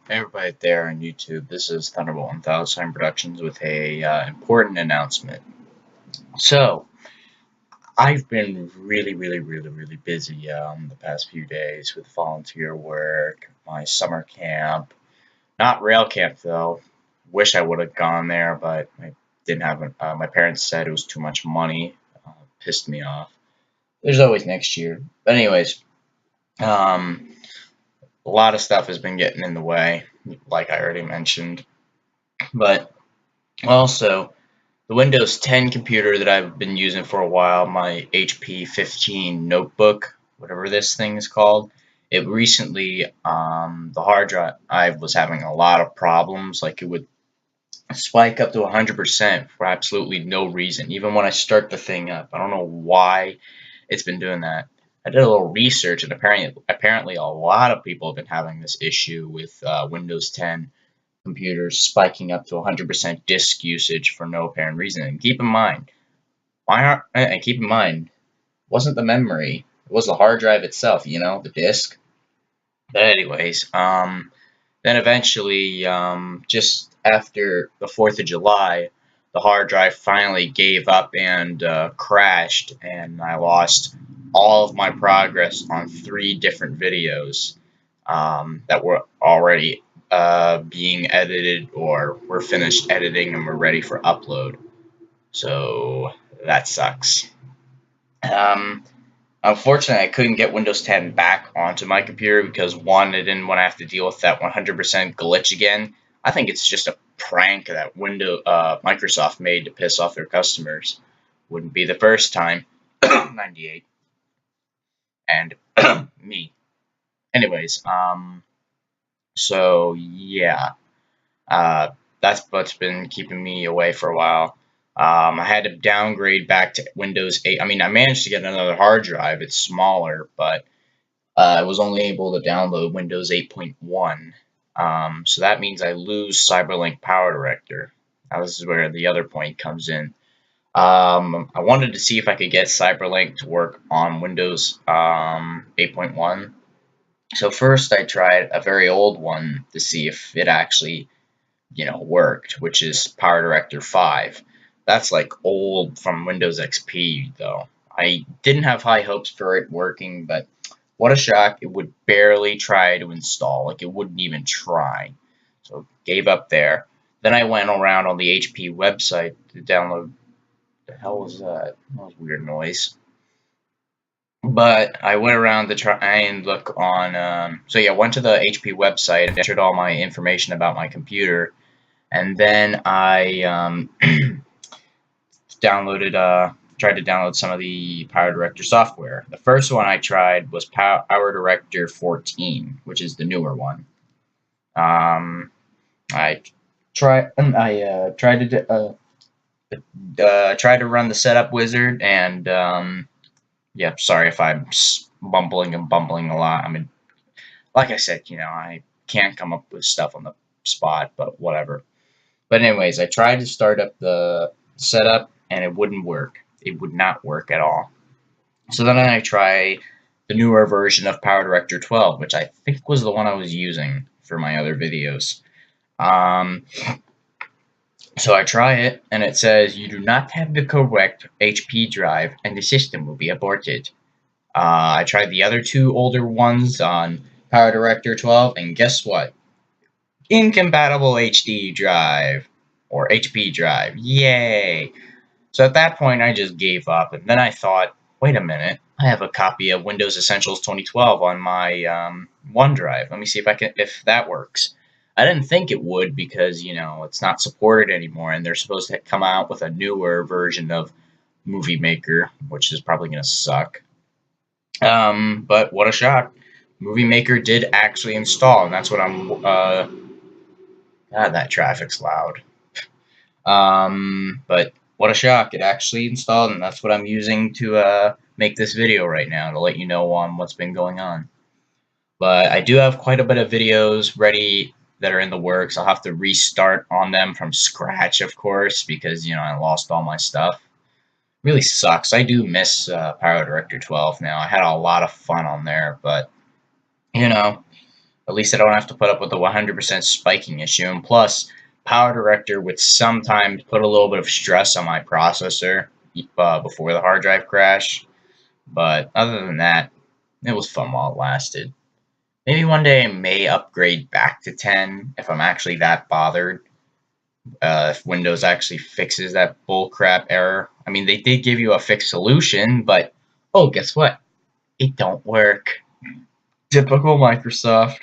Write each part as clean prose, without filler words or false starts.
Hey everybody there on YouTube, this is Thunderbolt and Thalassine Productions with a important announcement. So, I've been really busy the past few days with volunteer work, my summer camp, not rail camp though. Wish I would have gone there, but I didn't have. My parents said it was too much money, pissed me off. There's always next year. But anyways, um, a lot of stuff has been getting in the way, like I already mentioned, but also, the Windows 10 computer that I've been using for a while, my HP 15 notebook, whatever this thing is called, it recently, the hard drive was having a lot of problems. Like it would spike up to 100% for absolutely no reason, even when I start the thing up. I don't know why it's been doing that. I did a little research, and apparently a lot of people have been having this issue with Windows 10 computers spiking up to 100% disk usage for no apparent reason. And keep in mind, it wasn't the memory, it was the hard drive itself, the disk. But anyways, then eventually, just after the 4th of July, the hard drive finally gave up and crashed, and I lost all of my progress on 3 different videos that were already being edited or were finished editing and were ready for upload. So that sucks. Um, Unfortunately, I couldn't get Windows 10 back onto my computer because one, I didn't want to have to deal with that 100% glitch again. I think it's just a prank that Microsoft made to piss off their customers. Wouldn't be the first time. 98 and me. Anyways, so yeah, uh, that's what's been keeping me away for a while. I had to downgrade back to Windows 8. I mean, I managed to get another hard drive. It's smaller, but I was only able to download Windows 8.1. So that means I lose CyberLink Power Director. Now this is where the other point comes in. I wanted to see if I could get CyberLink to work on Windows 8.1. So first I tried a very old one to see if it actually worked, which is Power Director 5. That's like old from Windows XP, though. I didn't have high hopes for it working, but what a shock. It would barely try to install. Like, it wouldn't even try. So, gave up there. Then I went around on the HP website to download. The hell was that? That was weird noise. But I went around to try and look on. So, yeah, went to the HP website and entered all my information about my computer, and then I tried to download some of the Power Director software. The first one I tried was Power Director 14, which is the newer one. I tried to run the setup wizard, and yeah, sorry if I'm mumbling and bumbling a lot. I mean, like I said, I can't come up with stuff on the spot, but whatever. But anyways, I tried to start up the setup and it wouldn't work. It would not work at all. So then I try the newer version of Power Director 12, which I think was the one I was using for my other videos. Um, so I try it and it says you do not have the correct HP drive and the system will be aborted. I tried the other 2 older ones on Power Director 12 and guess what? Incompatible HD drive or HP drive. Yay! So at that point, I just gave up, and then I thought, wait a minute, I have a copy of Windows Essentials 2012 on my OneDrive. Let me see if that works. I didn't think it would because it's not supported anymore, and they're supposed to come out with a newer version of Movie Maker, which is probably gonna suck. But what a shock! Movie Maker did actually install, and that's what I'm. God, that traffic's loud. But what a shock, it actually installed, and that's what I'm using to make this video right now, to let you know what's been going on. But I do have quite a bit of videos ready that are in the works. I'll have to restart on them from scratch, of course, because, I lost all my stuff. Really sucks. I do miss Power Director 12 now. I had a lot of fun on there, but, you know, At least I don't have to put up with the 100% spiking issue. And plus, PowerDirector would sometimes put a little bit of stress on my processor before the hard drive crash. But other than that, it was fun while it lasted. Maybe one day I may upgrade back to 10 if I'm actually that bothered. If Windows actually fixes that bullcrap error. I mean, they did give you a fixed solution, but oh, guess what? It don't work. Typical Microsoft.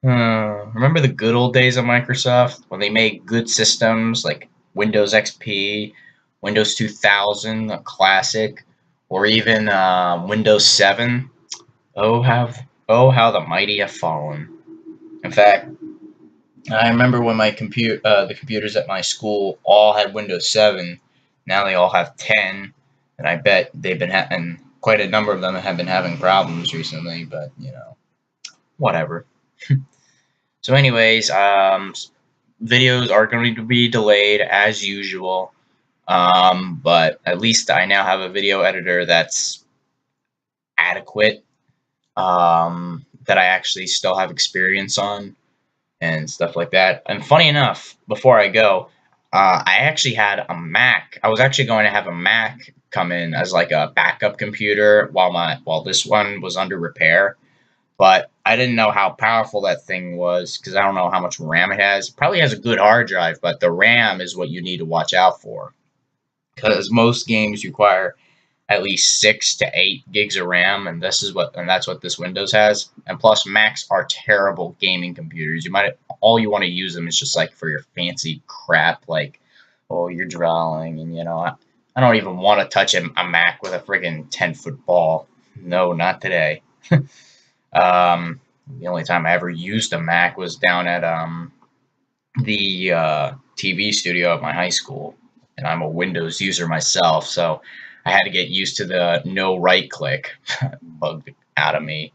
Remember the good old days of Microsoft when they made good systems like Windows XP, Windows 2000, a classic, or even Windows 7? Oh, how the mighty have fallen. In fact, I remember when the computers at my school all had Windows 7. Now they all have 10, and I bet they've been having quite a number of them have been having problems recently. But whatever. So, anyways, videos are going to be delayed as usual. But at least I now have a video editor that's adequate. That I actually still have experience on, and stuff like that. And funny enough, before I go, I actually had a Mac. I was actually going to have a Mac come in as like a backup computer while this one was under repair, but I didn't know how powerful that thing was because I don't know how much RAM it has. It probably has a good hard drive, but the RAM is what you need to watch out for because most games require at least 6 to 8 gigs of RAM, and that's what this Windows has. And plus, Macs are terrible gaming computers. All you want to use them is just like for your fancy crap, like you're drawing, and I don't even want to touch a Mac with a friggin' 10-foot ball. No, not today. The only time I ever used a Mac was down at the TV studio at my high school, and I'm a Windows user myself, so I had to get used to the no right click. Bugged out of me.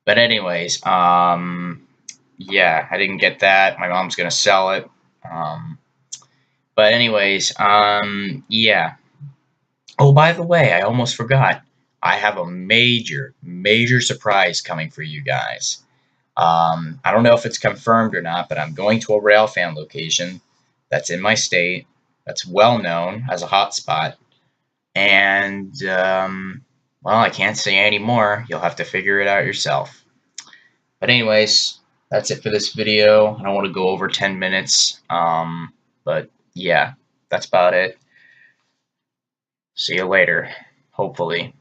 But anyways, yeah, I didn't get that. My mom's gonna sell it. But anyways, yeah. Oh, by the way, I almost forgot. I have a major, major surprise coming for you guys. I don't know if it's confirmed or not, but I'm going to a Railfan location that's in my state, that's well known as a hotspot. And, well, I can't say any more. You'll have to figure it out yourself. But anyways, that's it for this video. I don't want to go over 10 minutes. But yeah, that's about it. See you later, hopefully.